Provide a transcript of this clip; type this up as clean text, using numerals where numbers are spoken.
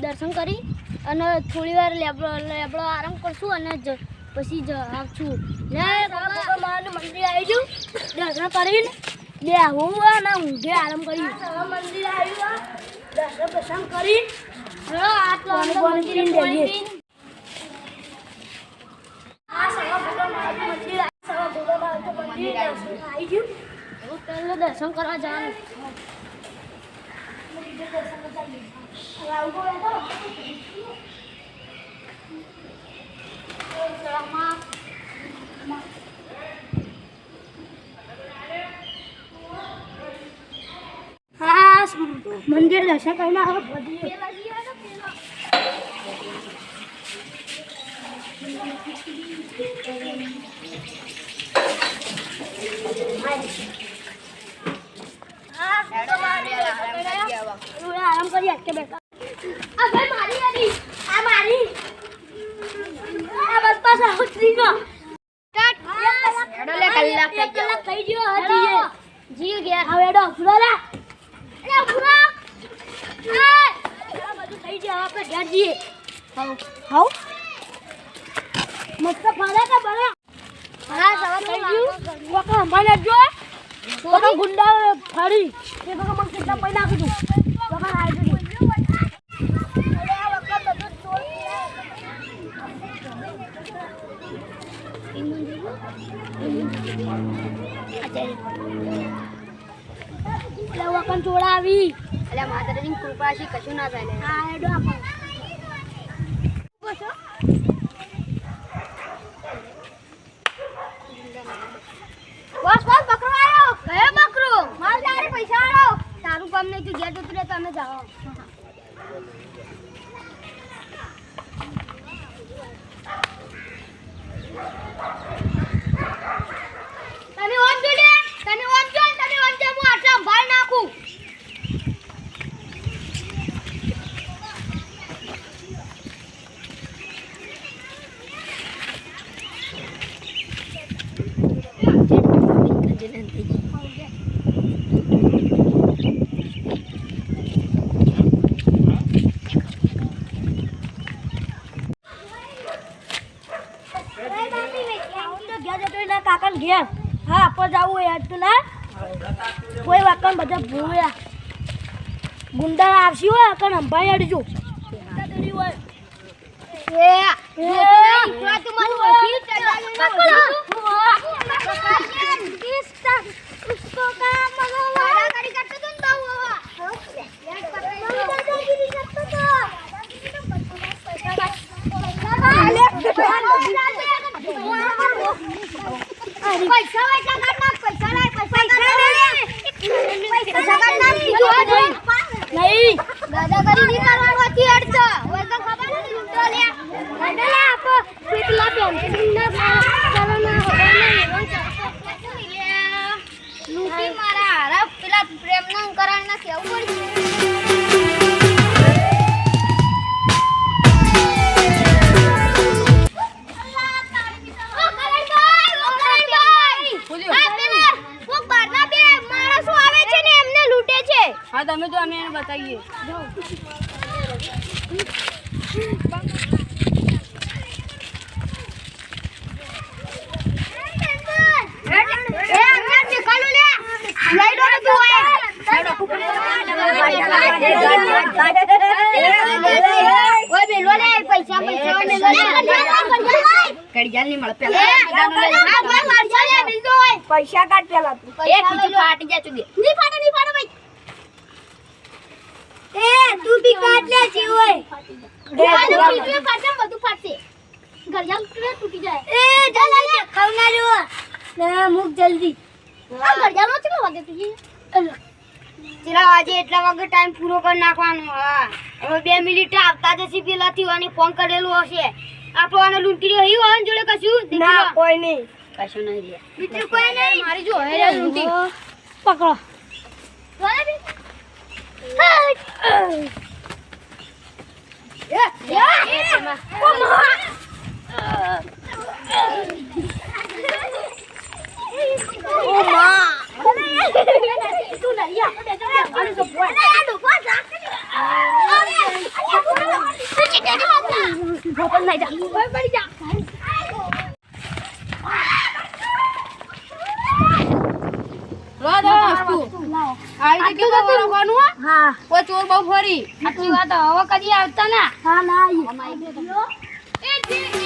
દર્શન કરી અને થોડી વાર લેબડો આરામ કરશું અને પછી આવશું ને મારું મંદિર આવી ગયું દર્શન કરીને બે હું અને ઊંઘે આરામ કરી મંદિર આવ્યું દર્શન કરી આટલો મંદિર દર્શન કરવા જવાનું હા મંદિર દર્શન કરીને આરામ કરી અટકે બેઠા આ ભાઈ મારી આની આ મારી આ બસ પાસ ઉતરી ગયો કલાક થઈ ગયો જી ગયા હવે એડો ફુરાલા એ ફુરા આ બધું થઈ ગયું આપણે ઘર જઈએ હાઉ મસ્ત ફાડા કે બરા હા સવા થઈ ગયું કોકા અમારે જો કોકા ગુંડા ફાડી એ કોકા મને કેટલા પૈસા નાખી દઉં કોકા આવી ગયું ચોડાવી એટલે માતાજીની કૃપા છે કશું ના થાય હા એડો આપો બસ બકરો આવ્યો કયો બકરો માલ તારે પૈસા આવો તારું કામ નહીં તું ઘેર જતું રહે તમે જાઓ તને ઓમ જોડે તને ઓમ જો હું આટલા ભાઈ નાખું કાકા ઘેર હા આપો જાવું યાર તું ના કોઈ વાકણ બધા ભૂયા ગુંડા આવશી હોય અકણ અંભાઈ અડજો તમે તો અમે એને બતાવીએ પૈસા કાઢ પેલા ફાટી જાય તું નહીં ફાટે ભાઈ એ તું બી કાટ લે છે ઓય ગાડી પીછે ફાટે બધું ફાટશે ઘડિયાળ તૂટી જાય એ જલ્દી ખાવના જો ના મુક જલ્દી આ ઘડિયાળનો કેટલો વાગે તું ચલા વાગે એટલા વાગે ટાઈમ પૂરો કરી નાખવાનો હા હવે 2 મિનિટ આવતા જશે પેલાથી અને ફોન કરેલું હશે આપણો આને લૂંટી રહ્યો હોય જોડે કશું ના કોઈ નહીં કશું નહીં રે બીજું કોઈ નહીં મારી જો હે લૂંટી પકડો વાલે Oh, પણ નહીં જા ઓય પડી જા આઈ કે તો રાખવાનું હા કોઈ ચોર બહુ ફરી આટલી વાત હવે કદી આવતા ના હા ના એ